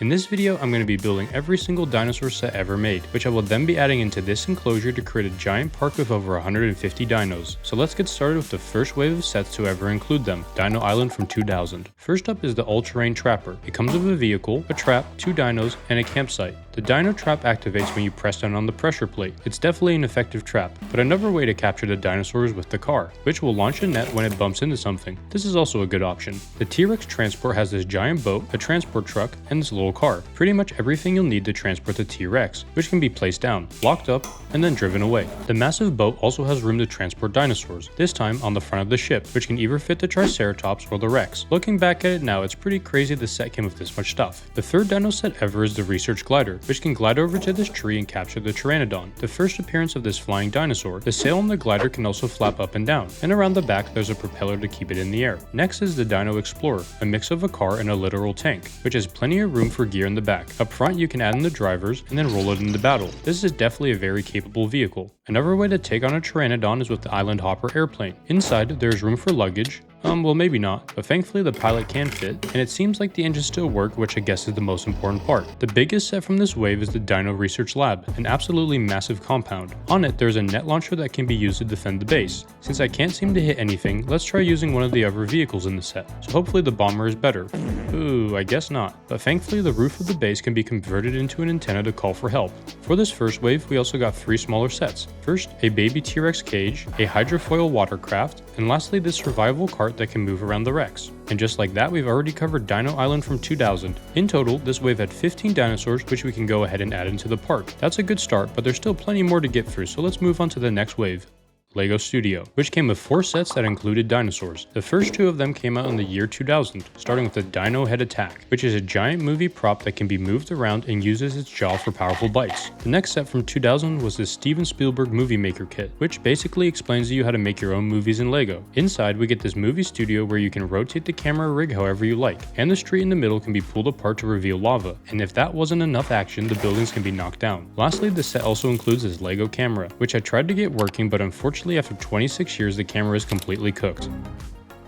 In this video, I'm going to be building every single dinosaur set ever made, which I will then be adding into this enclosure to create a giant park with over 150 dinos. So let's get started with the first wave of sets to ever include them, Dino Island from 2000. First up is the all-terrain trapper. It comes with a vehicle, a trap, 2 dinos, and a campsite. The dino trap activates when you press down on the pressure plate. It's definitely an effective trap, but another way to capture the dinosaurs with the car, which will launch a net when it bumps into something. This is also a good option. The T-Rex transport has this giant boat, a transport truck, and this little car. Pretty much everything you'll need to transport the T-Rex, which can be placed down, locked up, and then driven away. The massive boat also has room to transport dinosaurs, this time on the front of the ship, which can either fit the Triceratops or the Rex. Looking back at it now, it's pretty crazy the set came with this much stuff. The third dino set ever is the research glider, which can glide over to this tree and capture the Pteranodon, the first appearance of this flying dinosaur. The sail on the glider can also flap up and down, and around the back there's a propeller to keep it in the air. Next is the Dino Explorer, a mix of a car and a literal tank, which has plenty of room for gear in the back. Up front you can add in the drivers and then roll it into battle. This is definitely a very capable vehicle. Another way to take on a Pteranodon is with the Island Hopper airplane. Inside there is room for luggage. Well, maybe not, but thankfully the pilot can fit, and it seems like the engines still work, which I guess is the most important part. The biggest set from this wave is the Dino Research Lab, an absolutely massive compound. On it, there's a net launcher that can be used to defend the base. Since I can't seem to hit anything, let's try using one of the other vehicles in the set, so hopefully the bomber is better. Ooh, I guess not, but thankfully the roof of the base can be converted into an antenna to call for help. For this first wave, we also got 3 smaller sets. First, a baby T-Rex cage, a hydrofoil watercraft, and lastly this survival cart that can move around the Rex. And just like that, we've already covered Dino Island from 2000. In total, this wave had 15 dinosaurs, which we can go ahead and add into the park. That's a good start, but there's still plenty more to get through, so let's move on to the next wave. LEGO Studio, which came with 4 sets that included dinosaurs. The first 2 of them came out in the year 2000, starting with the Dino Head Attack, which is a giant movie prop that can be moved around and uses its jaw for powerful bites. The next set from 2000 was the Steven Spielberg Movie Maker Kit, which basically explains to you how to make your own movies in LEGO. Inside, we get this movie studio where you can rotate the camera rig however you like, and the street in the middle can be pulled apart to reveal lava, and if that wasn't enough action, the buildings can be knocked down. Lastly, the set also includes this LEGO camera, which I tried to get working, but unfortunately after 26 years the camera is completely cooked.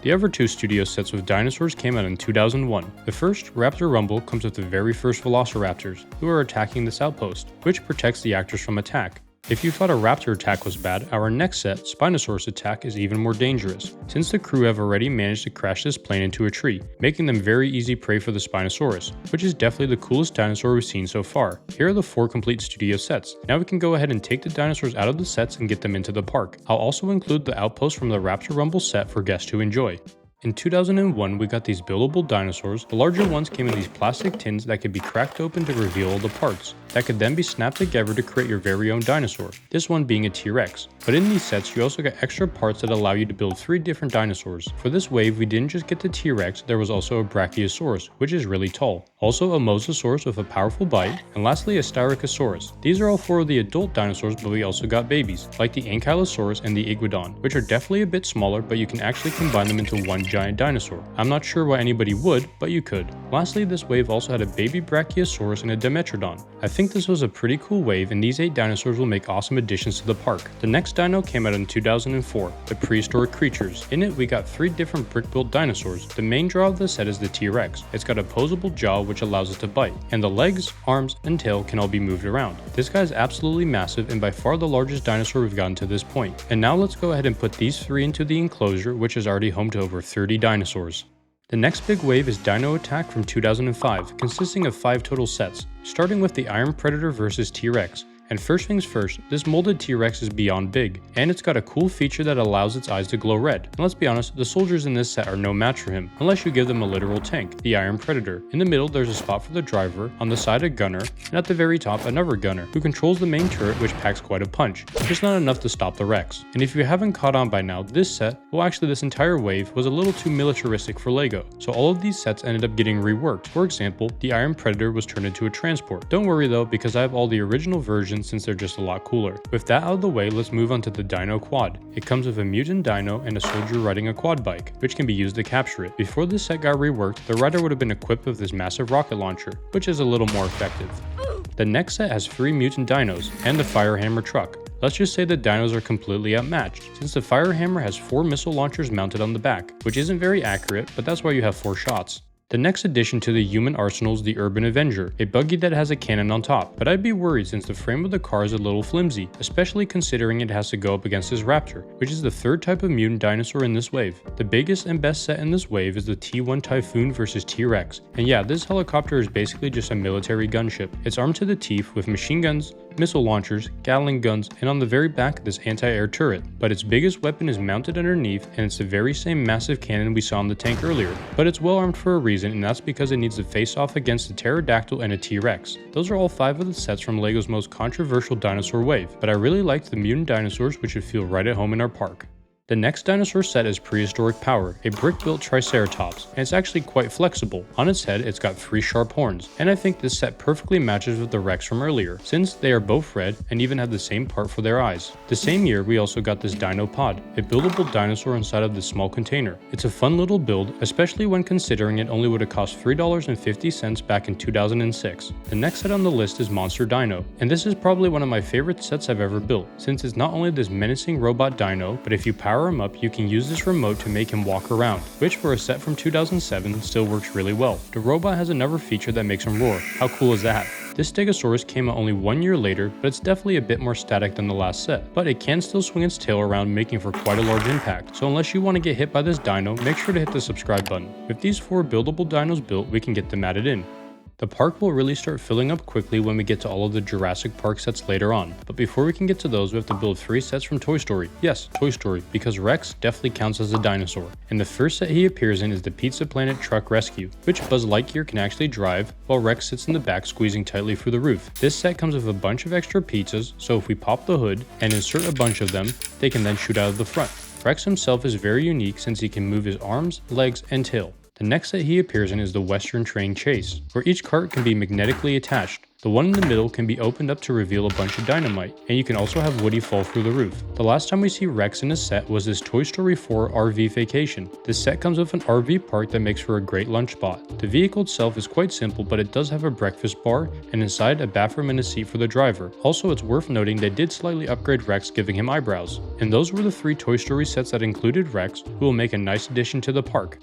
The other 2 studio sets with dinosaurs came out in 2001. The first, Raptor Rumble, comes with the very first Velociraptors, who are attacking this outpost, which protects the actors from attack. If you thought a raptor attack was bad, our next set, Spinosaurus Attack, is even more dangerous, since the crew have already managed to crash this plane into a tree, making them very easy prey for the Spinosaurus, which is definitely the coolest dinosaur we've seen so far. Here are the 4 complete studio sets. Now we can go ahead and take the dinosaurs out of the sets and get them into the park. I'll also include the outpost from the Raptor Rumble set for guests to enjoy. In 2001, we got these buildable dinosaurs. The larger ones came in these plastic tins that could be cracked open to reveal all the parts, that could then be snapped together to create your very own dinosaur, this one being a T-Rex. But in these sets, you also got extra parts that allow you to build 3 different dinosaurs. For this wave, we didn't just get the T-Rex, there was also a Brachiosaurus, which is really tall, also a Mosasaurus with a powerful bite, and lastly a Styracosaurus. These are all 4 of the adult dinosaurs, but we also got babies, like the Ankylosaurus and the Iguanodon, which are definitely a bit smaller, but you can actually combine them into one giant dinosaur. I'm not sure why anybody would, but you could. Lastly, this wave also had a baby Brachiosaurus and a Dimetrodon. I think this was a pretty cool wave, and these 8 dinosaurs will make awesome additions to the park. The next dino came out in 2004, the Prehistoric Creatures. In it, we got 3 different brick-built dinosaurs. The main draw of the set is the T-Rex. It's got a posable jaw which allows it to bite, and the legs, arms, and tail can all be moved around. This guy is absolutely massive and by far the largest dinosaur we've gotten to this point. And now let's go ahead and put these 3 into the enclosure, which is already home to over 30 dinosaurs. The next big wave is Dino Attack from 2005, consisting of 5 total sets, starting with the Iron Predator vs T-Rex. And first things first, this molded T-Rex is beyond big, and it's got a cool feature that allows its eyes to glow red. And let's be honest, the soldiers in this set are no match for him, unless you give them a literal tank, the Iron Predator. In the middle there's a spot for the driver, on the side a gunner, and at the very top another gunner, who controls the main turret which packs quite a punch, just not enough to stop the Rex. And if you haven't caught on by now, this set, well actually this entire wave, was a little too militaristic for LEGO, so all of these sets ended up getting reworked. For example, the Iron Predator was turned into a transport. Don't worry though, because I have all the original versions since they're just a lot cooler. With that out of the way, let's move on to the Dino Quad. It comes with a mutant dino and a soldier riding a quad bike, which can be used to capture it. Before this set got reworked, the rider would have been equipped with this massive rocket launcher, which is a little more effective. The next set has 3 mutant dinos, and the Firehammer truck. Let's just say the dinos are completely outmatched, since the Firehammer has 4 missile launchers mounted on the back, which isn't very accurate, but that's why you have 4 shots. The next addition to the human arsenal is the Urban Avenger, a buggy that has a cannon on top, but I'd be worried since the frame of the car is a little flimsy, especially considering it has to go up against this raptor, which is the third type of mutant dinosaur in this wave. The biggest and best set in this wave is the T1 Typhoon vs T-Rex, and yeah, this helicopter is basically just a military gunship. It's armed to the teeth with machine guns, missile launchers, Gatling guns, and on the very back this anti-air turret, but its biggest weapon is mounted underneath and it's the very same massive cannon we saw in the tank earlier, but it's well armed for a reason, and that's because it needs to face off against a pterodactyl and a T-Rex. Those are all 5 of the sets from LEGO's most controversial dinosaur wave, but I really liked the mutant dinosaurs, which would feel right at home in our park. The next dinosaur set is Prehistoric Power, a brick-built Triceratops, and it's actually quite flexible. On its head, it's got 3 sharp horns, and I think this set perfectly matches with the Rex from earlier, since they are both red and even have the same part for their eyes. The same year, we also got this Dino Pod, a buildable dinosaur inside of this small container. It's a fun little build, especially when considering it only would have cost $3.50 back in 2006. The next set on the list is Monster Dino, and this is probably one of my favorite sets I've ever built, since it's not only this menacing robot dino, but if you power him up, you can use this remote to make him walk around, which for a set from 2007 still works really well. The robot has another feature that makes him roar. How cool is that? This Stegosaurus came out only 1 year later, but it's definitely a bit more static than the last set, but it can still swing its tail around, making for quite a large impact, so unless you want to get hit by this dino, make sure to hit the subscribe button. With these 4 buildable dinos built, we can get them added in. The park will really start filling up quickly when we get to all of the Jurassic Park sets later on, but before we can get to those, we have to build 3 sets from Toy Story. Yes, Toy Story, because Rex definitely counts as a dinosaur. And the first set he appears in is the Pizza Planet Truck Rescue, which Buzz Lightyear can actually drive, while Rex sits in the back squeezing tightly through the roof. This set comes with a bunch of extra pizzas, so if we pop the hood and insert a bunch of them, they can then shoot out of the front. Rex himself is very unique since he can move his arms, legs, and tail. The next set he appears in is the Western Train Chase, where each cart can be magnetically attached. The one in the middle can be opened up to reveal a bunch of dynamite, and you can also have Woody fall through the roof. The last time we see Rex in a set was this Toy Story 4 RV Vacation. This set comes with an RV park that makes for a great lunch spot. The vehicle itself is quite simple, but it does have a breakfast bar, and inside a bathroom and a seat for the driver. Also, it's worth noting they did slightly upgrade Rex, giving him eyebrows. And those were the 3 Toy Story sets that included Rex, who will make a nice addition to the park.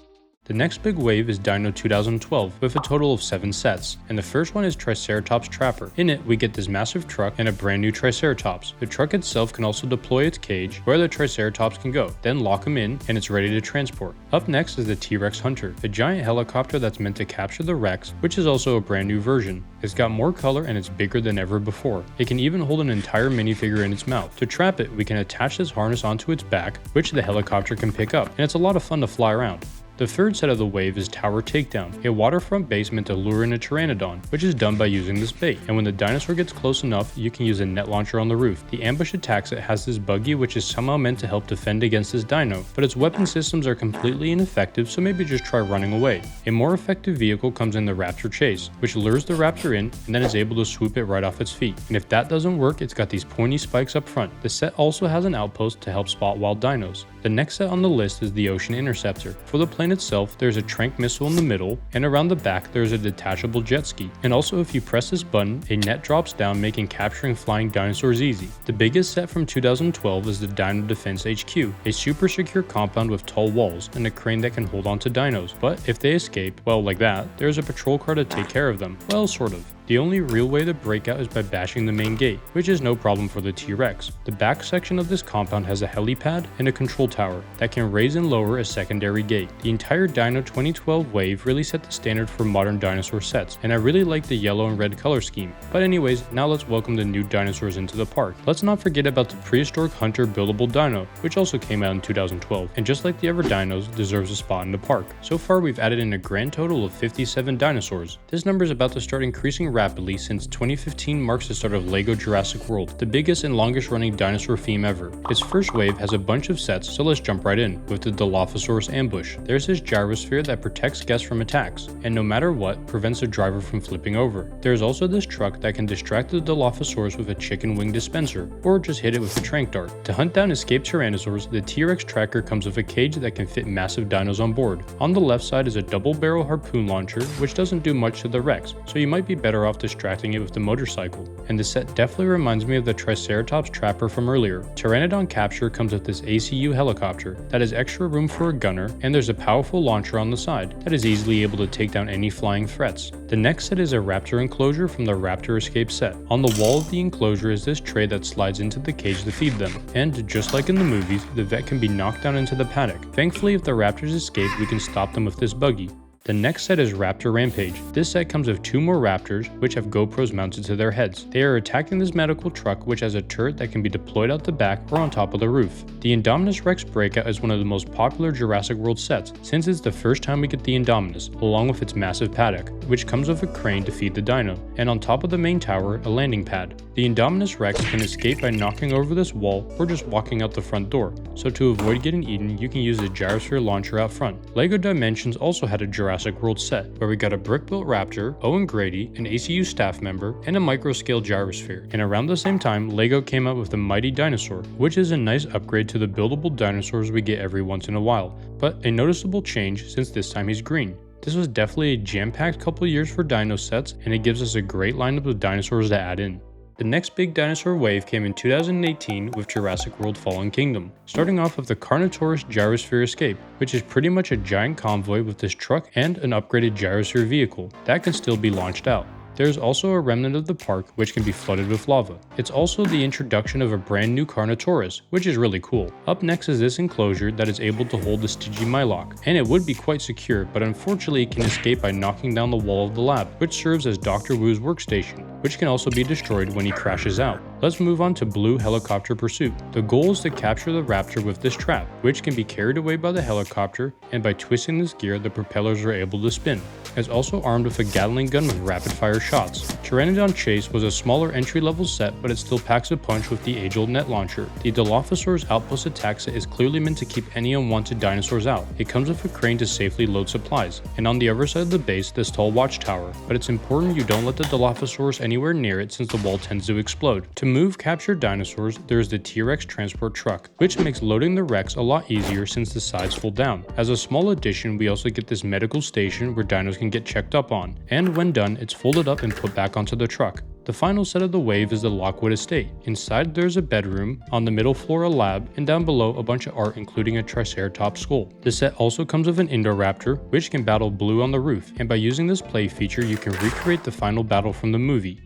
The next big wave is Dino 2012 with a total of 7 sets, and the first one is Triceratops Trapper. In it, we get this massive truck and a brand new Triceratops. The truck itself can also deploy its cage where the Triceratops can go, then lock him in and it's ready to transport. Up next is the T-Rex Hunter, a giant helicopter that's meant to capture the Rex, which is also a brand new version. It's got more color and it's bigger than ever before. It can even hold an entire minifigure in its mouth. To trap it, we can attach this harness onto its back, which the helicopter can pick up, and it's a lot of fun to fly around. The third set of the wave is Tower Takedown, a waterfront base meant to lure in a pteranodon, which is done by using this bait, and when the dinosaur gets close enough, you can use a net launcher on the roof. The ambush attacks it has this buggy which is somehow meant to help defend against this dino, but its weapon systems are completely ineffective, so maybe just try running away. A more effective vehicle comes in the Raptor Chase, which lures the raptor in and then is able to swoop it right off its feet. And if that doesn't work, it's got these pointy spikes up front. The set also has an outpost to help spot wild dinos. The next set on the list is the Ocean Interceptor. For the plane itself, there's a Trank missile in the middle, and around the back there's a detachable jet ski. And also if you press this button, a net drops down, making capturing flying dinosaurs easy. The biggest set from 2012 is the Dino Defense HQ, a super secure compound with tall walls and a crane that can hold on to dinos. But if they escape, well, like that, there's a patrol car to take care of them. Well, sort of. The only real way to break out is by bashing the main gate, which is no problem for the T-Rex. The back section of this compound has a helipad and a control tower that can raise and lower a secondary gate. The entire Dino 2012 wave really set the standard for modern dinosaur sets, and I really like the yellow and red color scheme. But anyways, now let's welcome the new dinosaurs into the park. Let's not forget about the Prehistoric Hunter buildable dino, which also came out in 2012, and just like the other dinos, deserves a spot in the park. So far we've added in a grand total of 57 dinosaurs. This number is about to start increasing rapidly since 2015 marks the start of LEGO Jurassic World, the biggest and longest running dinosaur theme ever. Its first wave has a bunch of sets, so let's jump right in with the Dilophosaurus Ambush. There's this gyrosphere that protects guests from attacks, and no matter what, prevents the driver from flipping over. There's also this truck that can distract the Dilophosaurus with a chicken wing dispenser, or just hit it with a trank dart. To hunt down escaped tyrannosaurs, the T-Rex tracker comes with a cage that can fit massive dinos on board. On the left side is a double barrel harpoon launcher, which doesn't do much to the Rex, so you might be better off distracting it with the motorcycle. And the set definitely reminds me of the Triceratops Trapper from earlier. Pteranodon Capture comes with this ACU helicopter helicopter that has extra room for a gunner, and there's a powerful launcher on the side that is easily able to take down any flying threats. The next set is a raptor enclosure from the Raptor Escape set. On the wall of the enclosure is this tray that slides into the cage to feed them, and just like in the movies, the vet can be knocked down into the paddock. Thankfully, if the raptors escape, we can stop them with this buggy. The next set is Raptor Rampage. This set comes with 2 more raptors, which have GoPros mounted to their heads. They are attacking this medical truck, which has a turret that can be deployed out the back or on top of the roof. The Indominus Rex Breakout is one of the most popular Jurassic World sets, since it's the first time we get the Indominus, along with its massive paddock, which comes with a crane to feed the dino, and on top of the main tower, a landing pad. The Indominus Rex can escape by knocking over this wall or just walking out the front door, so to avoid getting eaten, you can use a gyrosphere launcher out front. LEGO Dimensions also had a Jurassic World set, where we got a brick-built raptor, Owen Grady, an ACU staff member, and a micro-scale gyrosphere. And around the same time, LEGO came out with the mighty Dinosaur, which is a nice upgrade to the buildable dinosaurs we get every once in a while, but a noticeable change since this time he's green. This was definitely a jam-packed couple years for dino sets, and it gives us a great lineup of dinosaurs to add in. The next big dinosaur wave came in 2018 with Jurassic World Fallen Kingdom, starting off with the Carnotaurus Gyrosphere Escape, which is pretty much a giant convoy with this truck and an upgraded gyrosphere vehicle that can still be launched out. There is also a remnant of the park which can be flooded with lava. It's also the introduction of a brand new Carnotaurus, which is really cool. Up next is this enclosure that is able to hold the Stygimoloch, and it would be quite secure, but unfortunately it can escape by knocking down the wall of the lab, which serves as Dr. Wu's workstation, which can also be destroyed when he crashes out. Let's move on to Blue Helicopter Pursuit. The goal is to capture the raptor with this trap, which can be carried away by the helicopter, and by twisting this gear the propellers are able to spin. It's also armed with a Gatling gun with rapid fire shots. Pteranodon Chase was a smaller entry-level set, but it still packs a punch with the age-old net launcher. The Dilophosaurus Outpost Attack set is clearly meant to keep any unwanted dinosaurs out. It comes with a crane to safely load supplies, and on the other side of the base this tall watchtower, but it's important you don't let the Dilophosaurus anywhere near it since the wall tends to explode. To move captured dinosaurs, there is the T-Rex transport truck, which makes loading the Rex a lot easier since the sides fold down. As a small addition, we also get this medical station where dinos can get checked up on, and when done, it's folded up and put back onto the truck. The final set of the wave is the Lockwood Estate. Inside there's a bedroom, on the middle floor a lab, and down below a bunch of art including a Triceratops skull. The set also comes with an Indoraptor, which can battle Blue on the roof, and by using this play feature you can recreate the final battle from the movie.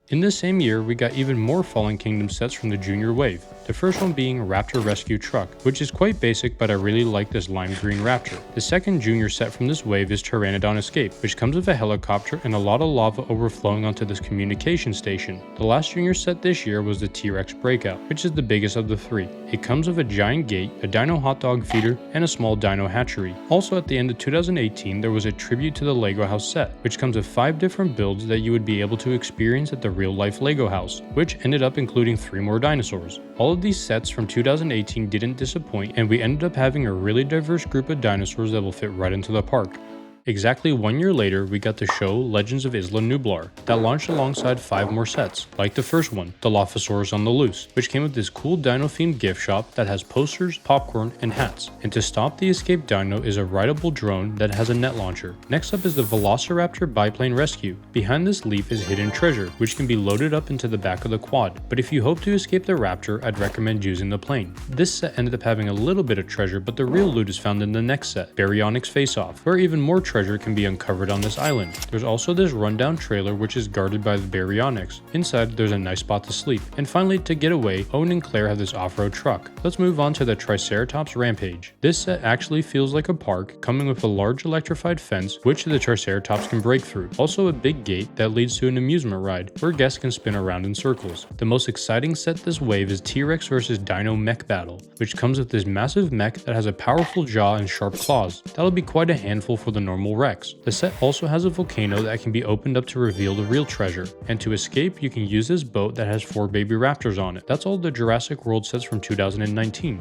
In the same year, we got even more Fallen Kingdom sets from the Junior Wave, the first one being Raptor Rescue Truck, which is quite basic but I really like this lime green raptor. The second Junior set from this wave is Pteranodon Escape, which comes with a helicopter and a lot of lava overflowing onto this communication station. The last Junior set this year was the T-Rex Breakout, which is the biggest of the 3. It comes with a giant gate, a dino hot dog feeder, and a small dino hatchery. Also at the end of 2018, there was a tribute to the Lego House set, which comes with 5 different builds that you would be able to experience at the real-life Lego house, which ended up including 3 more dinosaurs. All of these sets from 2018 didn't disappoint, and we ended up having a really diverse group of dinosaurs that will fit right into the park. Exactly 1 year later, we got the show Legends of Isla Nublar that launched alongside 5 more sets, like the first one, Dilophosaurus on the Loose, which came with this cool dino-themed gift shop that has posters, popcorn, and hats. And to stop the escaped dino is a rideable drone that has a net launcher. Next up is the Velociraptor Biplane Rescue. Behind this leaf is hidden treasure, which can be loaded up into the back of the quad, but if you hope to escape the raptor, I'd recommend using the plane. This set ended up having a little bit of treasure, but the real loot is found in the next set, Baryonyx Face Off, where even more treasure can be uncovered on this island. There's also this rundown trailer which is guarded by the Baryonyx. Inside there's a nice spot to sleep. And finally, to get away, Owen and Claire have this off-road truck. Let's move on to the Triceratops Rampage. This set actually feels like a park, coming with a large electrified fence which the Triceratops can break through. Also a big gate that leads to an amusement ride where guests can spin around in circles. The most exciting set this wave is T-Rex vs Dino Mech Battle, which comes with this massive mech that has a powerful jaw and sharp claws. That'll be quite a handful for the normal Rex. The set also has a volcano that can be opened up to reveal the real treasure, and to escape you can use this boat that has 4 baby raptors on it. That's all the Jurassic World sets from 2019.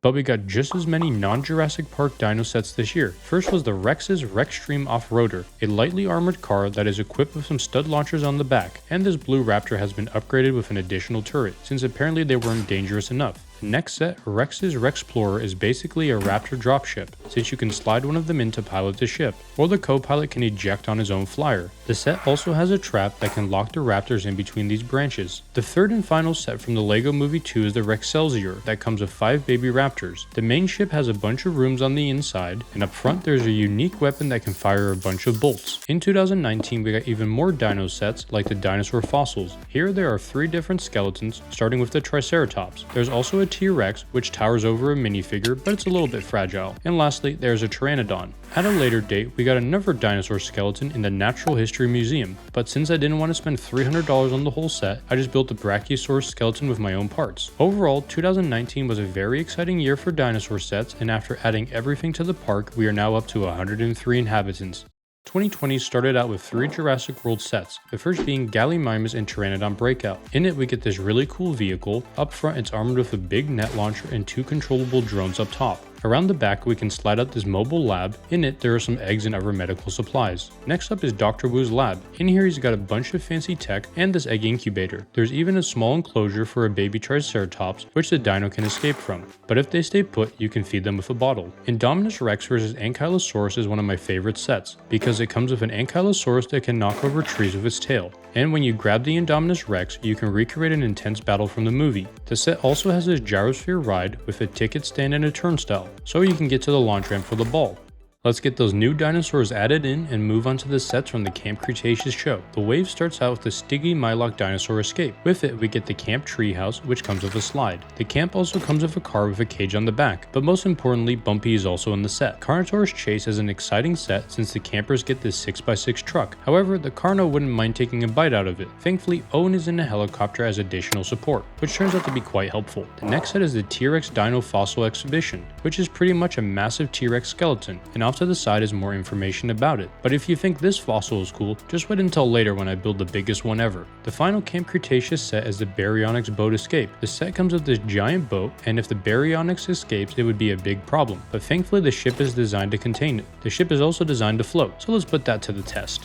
But we got just as many non-Jurassic Park dino sets this year. First was the Rex's Rextreme Off-Roader, a lightly armored car that is equipped with some stud launchers on the back, and this blue raptor has been upgraded with an additional turret, since apparently they weren't dangerous enough. Next set, Rex's Rexplorer is basically a Raptor dropship, since you can slide one of them in to pilot the ship, or the co-pilot can eject on his own flyer. The set also has a trap that can lock the Raptors in between these branches. The third and final set from the LEGO Movie 2 is the Rexcelsior that comes with 5 baby Raptors. The main ship has a bunch of rooms on the inside, and up front there's a unique weapon that can fire a bunch of bolts. In 2019 we got even more dino sets like the dinosaur fossils. Here there are 3 different skeletons, starting with the Triceratops. There's also a T-Rex, which towers over a minifigure, but it's a little bit fragile. And lastly, there's a Pteranodon. At a later date, we got another dinosaur skeleton in the Natural History Museum, but since I didn't want to spend $300 on the whole set, I just built a Brachiosaurus skeleton with my own parts. Overall, 2019 was a very exciting year for dinosaur sets, and after adding everything to the park, we are now up to 103 inhabitants. 2020 started out with 3 Jurassic World sets, the first being Gallimimus and Pteranodon Breakout. In it we get this really cool vehicle. Up front it's armored with a big net launcher and 2 controllable drones up top. Around the back we can slide out this mobile lab. In it there are some eggs and other medical supplies. Next up is Dr. Wu's lab. In here he's got a bunch of fancy tech and this egg incubator. There's even a small enclosure for a baby Triceratops which the dino can escape from, but if they stay put you can feed them with a bottle. Indominus Rex vs Ankylosaurus is one of my favorite sets because it comes with an Ankylosaurus that can knock over trees with its tail. And when you grab the Indominus Rex, you can recreate an intense battle from the movie. The set also has this gyrosphere ride with a ticket stand and a turnstile, so you can get to the launch ramp for the ball. Let's get those new dinosaurs added in and move on to the sets from the Camp Cretaceous show. The wave starts out with the Stygimoloch dinosaur escape. With it, we get the camp treehouse, which comes with a slide. The camp also comes with a car with a cage on the back, but most importantly, Bumpy is also in the set. Carnotaurus Chase is an exciting set since the campers get this 6x6 truck. However, the Carno wouldn't mind taking a bite out of it. Thankfully, Owen is in a helicopter as additional support, which turns out to be quite helpful. The next set is the T-Rex Dino Fossil Exhibition, which is pretty much a massive T-Rex skeleton, and off to the side is more information about it. But if you think this fossil is cool, just wait until later when I build the biggest one ever. The final Camp Cretaceous set is the Baryonyx Boat Escape. The set comes with this giant boat, and if the Baryonyx escapes, it would be a big problem. But thankfully the ship is designed to contain it. The ship is also designed to float, so let's put that to the test.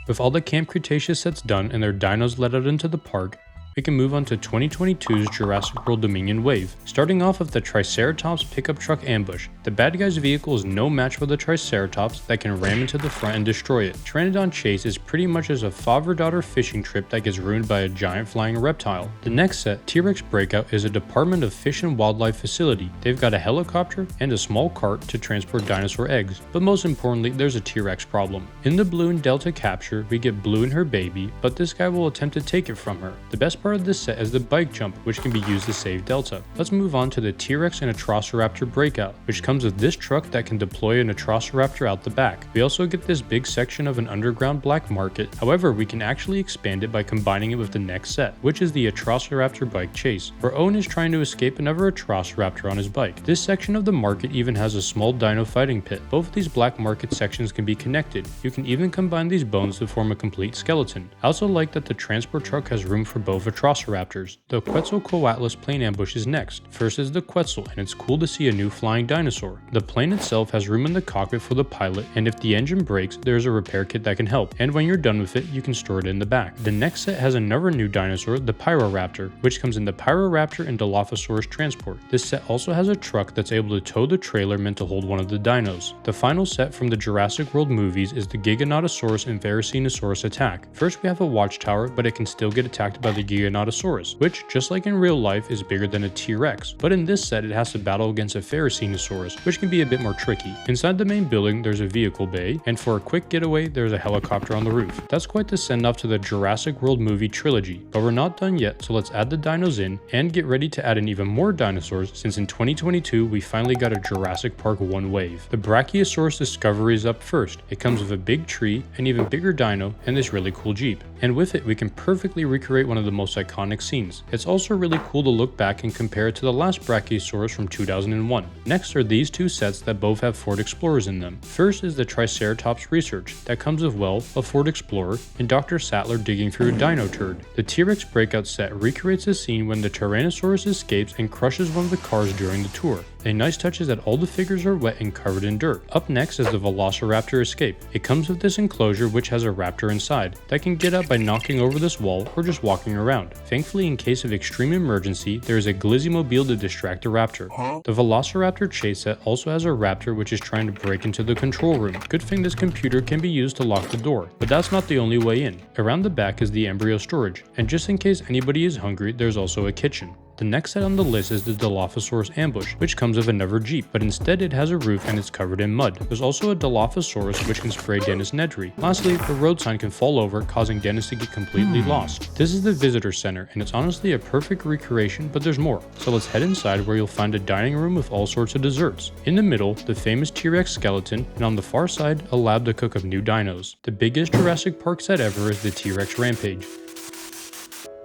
With all the Camp Cretaceous sets done and their dinos let out into the park, we can move on to 2022's Jurassic World Dominion Wave, starting off with the Triceratops pickup truck ambush. The bad guy's vehicle is no match for the Triceratops that can ram into the front and destroy it. Pteranodon Chase is pretty much as a father-daughter fishing trip that gets ruined by a giant flying reptile. The next set, T-Rex Breakout, is a Department of Fish and Wildlife facility. They've got a helicopter and a small cart to transport dinosaur eggs, but most importantly, there's a T-Rex problem. In the Blue and Delta capture, we get Blue and her baby, but this guy will attempt to take it from her. The best part of this set is the bike jump, which can be used to save Delta. Let's move on to the T-Rex and Atrociraptor Breakout, which comes with this truck that can deploy an Atrociraptor out the back. We also get this big section of an underground black market. However, we can actually expand it by combining it with the next set, which is the Atrociraptor Bike Chase, where Owen is trying to escape another Atrociraptor on his bike. This section of the market even has a small dino fighting pit. Both of these black market sections can be connected. You can even combine these bones to form a complete skeleton. I also like that the transport truck has room for both Atrociraptors. The Quetzalcoatlus plane ambush is next. First is the Quetzal, and it's cool to see a new flying dinosaur. The plane itself has room in the cockpit for the pilot, and if the engine breaks, there's a repair kit that can help, and when you're done with it, you can store it in the back. The next set has another new dinosaur, the Pyroraptor, which comes in the Pyroraptor and Dilophosaurus transport. This set also has a truck that's able to tow the trailer meant to hold one of the dinos. The final set from the Jurassic World movies is the Giganotosaurus and Varicenosaurus attack. First we have a watchtower, but it can still get attacked by the Giganotosaurus, which, just like in real life, is bigger than a T-Rex, but in this set it has to battle against a Varicenosaurus, which can be a bit more tricky. Inside the main building there's a vehicle bay, and for a quick getaway there's a helicopter on the roof. That's quite the send-off to the Jurassic World movie trilogy, but we're not done yet, so let's add the dinos in and get ready to add in even more dinosaurs, since in 2022 we finally got a Jurassic Park 1 wave. The Brachiosaurus Discovery is up first. It comes with a big tree, an even bigger dino, and this really cool Jeep. And with it we can perfectly recreate one of the most iconic scenes. It's also really cool to look back and compare it to the last Brachiosaurus from 2001. Next are these two sets that both have Ford Explorers in them. First is the Triceratops Research, that comes with, well, a Ford Explorer and Dr. Sattler digging through a dino turd. The T-Rex Breakout set recreates a scene when the Tyrannosaurus escapes and crushes one of the cars during the tour. A nice touch is that all the figures are wet and covered in dirt. Up next is the Velociraptor Escape. It comes with this enclosure which has a raptor inside that can get out by knocking over this wall or just walking around. Thankfully, in case of extreme emergency, there is a Glizzymobile to distract the raptor. The Velociraptor chase set also has a raptor which is trying to break into the control room. Good thing this computer can be used to lock the door, but that's not the only way in. Around the back is the embryo storage, and just in case anybody is hungry, there's also a kitchen. The next set on the list is the Dilophosaurus ambush, which comes with another Jeep, but instead it has a roof and it's covered in mud. There's also a Dilophosaurus which can spray Dennis Nedry. Lastly, the road sign can fall over, causing Dennis to get completely lost. This is the visitor center, and it's honestly a perfect recreation, but there's more. So let's head inside where you'll find a dining room with all sorts of desserts. In the middle, the famous T-Rex skeleton, and on the far side, a lab to cook up new dinos. The biggest Jurassic Park set ever is the T-Rex Rampage.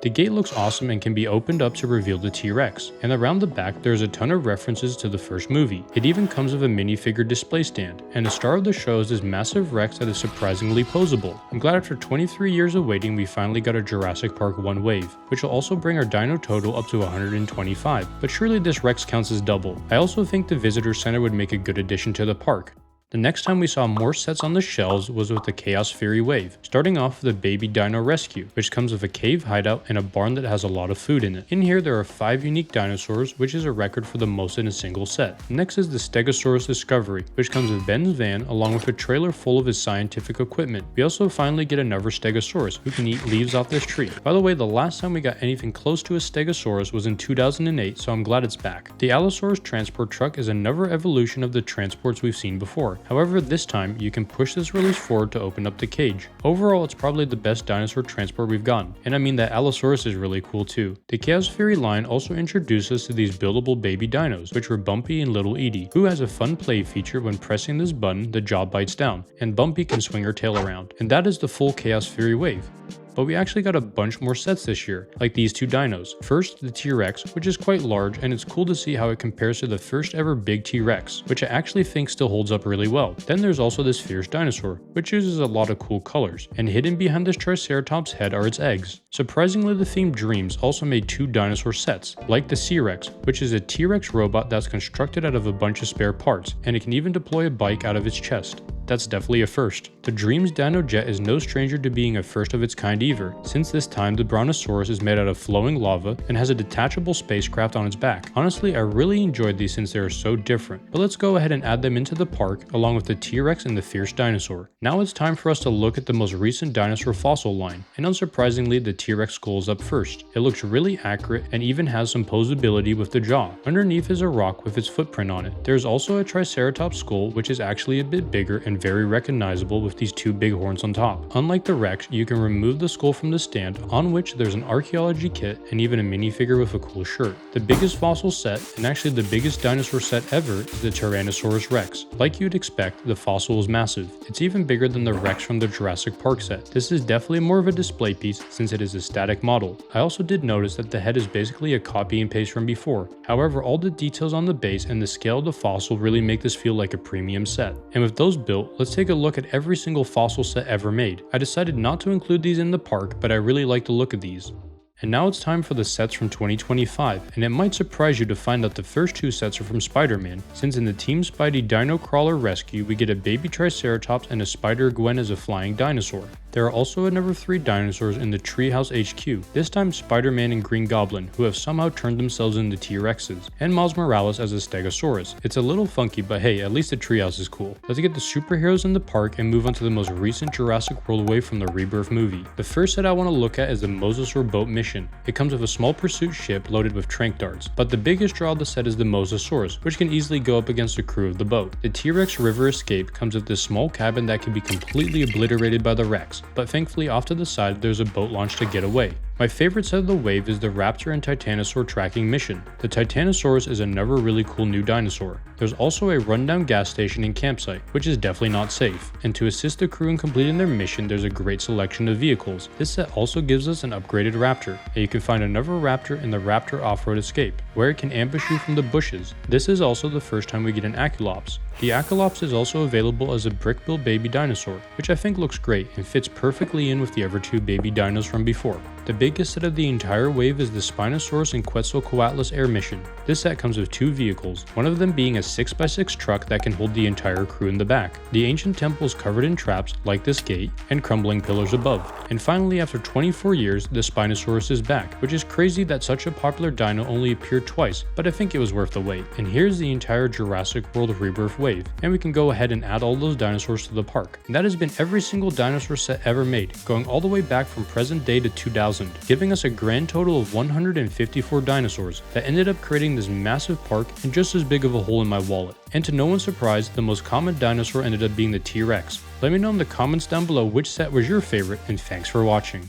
The gate looks awesome and can be opened up to reveal the T-Rex, and around the back there's a ton of references to the first movie. It even comes with a minifigure display stand, and the star of the show is this massive Rex that is surprisingly posable. I'm glad after 23 years of waiting we finally got a Jurassic Park 1 wave, which will also bring our dino total up to 125, but surely this Rex counts as double. I also think the visitor center would make a good addition to the park. The next time we saw more sets on the shelves was with the Chaos Fury Wave, starting off with the Baby Dino Rescue, which comes with a cave hideout and a barn that has a lot of food in it. In here there are 5 unique dinosaurs, which is a record for the most in a single set. Next is the Stegosaurus Discovery, which comes with Ben's van along with a trailer full of his scientific equipment. We also finally get another Stegosaurus, who can eat leaves off this tree. By the way, the last time we got anything close to a Stegosaurus was in 2008, so I'm glad it's back. The Allosaurus transport truck is another evolution of the transports we've seen before. However, this time, you can push this release forward to open up the cage. Overall, it's probably the best dinosaur transport we've gotten, and I mean that Allosaurus is really cool too. The Chaos Fury line also introduced us to these buildable baby dinos, which were Bumpy and Little Edie, who has a fun play feature. When pressing this button, the jaw bites down, and Bumpy can swing her tail around. And that is the full Chaos Fury wave. But we actually got a bunch more sets this year, like these 2 dinos. First, the T-Rex, which is quite large, and it's cool to see how it compares to the first ever big T-Rex, which I actually think still holds up really well. Then there's also this fierce dinosaur, which uses a lot of cool colors, and hidden behind this Triceratops head are its eggs. Surprisingly, the theme Dreams also made 2 dinosaur sets, like the C-Rex, which is a T-Rex robot that's constructed out of a bunch of spare parts, and it can even deploy a bike out of its chest. That's definitely a first. The Dreams Dino Jet is no stranger to being a first of its kind either, since this time the Brontosaurus is made out of flowing lava and has a detachable spacecraft on its back. Honestly, I really enjoyed these since they are so different, but let's go ahead and add them into the park along with the T-Rex and the Fierce Dinosaur. Now it's time for us to look at the most recent dinosaur fossil line, and unsurprisingly the T-Rex skull is up first. It looks really accurate and even has some posability with the jaw. Underneath is a rock with its footprint on it. There's also a Triceratops skull which is actually a bit bigger and very recognizable with these 2 big horns on top. Unlike the Rex, you can remove the skull from the stand, on which there's an archaeology kit and even a minifigure with a cool shirt. The biggest fossil set, and actually the biggest dinosaur set ever, is the Tyrannosaurus Rex. Like you'd expect, the fossil is massive. It's even bigger than the Rex from the Jurassic Park set. This is definitely more of a display piece since it is a static model. I also did notice that the head is basically a copy and paste from before. However, all the details on the base and the scale of the fossil really make this feel like a premium set. And with those built, let's take a look at every single fossil set ever made. I decided not to include these in the park, but I really like the look of these. And now it's time for the sets from 2025, and it might surprise you to find out the first 2 sets are from Spider-Man, since in the Team Spidey Dino Crawler Rescue we get a baby Triceratops and a Spider-Gwen as a flying dinosaur. There are also another 3 dinosaurs in the Treehouse HQ, this time Spider-Man and Green Goblin, who have somehow turned themselves into T-Rexes, and Miles Morales as a Stegosaurus. It's a little funky, but hey, at least the treehouse is cool. Let's get the superheroes in the park and move on to the most recent Jurassic World wave from the Rebirth movie. The first set I want to look at is the Mosasaur Boat Mission. It comes with a small pursuit ship loaded with tranq darts, but the biggest draw of the set is the Mosasaurus, which can easily go up against the crew of the boat. The T-Rex River Escape comes with this small cabin that can be completely obliterated by the Rex, but thankfully off to the side there's a boat launch to get away. My favorite set of the wave is the Raptor and Titanosaur tracking mission. The Titanosaurus is another really cool new dinosaur. The There's also a rundown gas station and campsite, which is definitely not safe. And to assist the crew in completing their mission, there's a great selection of vehicles. This set also gives us an upgraded Raptor, and you can find another Raptor in the Raptor Off-Road Escape, where it can ambush you from the bushes. This is also the first time we get an Aculops. The Aculops is also available as a brick-built baby dinosaur, which I think looks great and fits perfectly in with the other two baby dinos from before. The biggest set of the entire wave is the Spinosaurus and Quetzalcoatlus Air Mission. This set comes with two vehicles, one of them being a 6x6 truck that can hold the entire crew in the back. The ancient temple is covered in traps like this gate and crumbling pillars above. And finally, after 24 years, the Spinosaurus is back, which is crazy that such a popular dino only appeared twice, but I think it was worth the wait. And here's the entire Jurassic World Rebirth wave, and we can go ahead and add all those dinosaurs to the park. And that has been every single dinosaur set ever made, going all the way back from present day to 2000. Giving us a grand total of 154 dinosaurs that ended up creating this massive park and just as big of a hole in my wallet. And to no one's surprise, the most common dinosaur ended up being the T-Rex. Let me know in the comments down below which set was your favorite, and thanks for watching.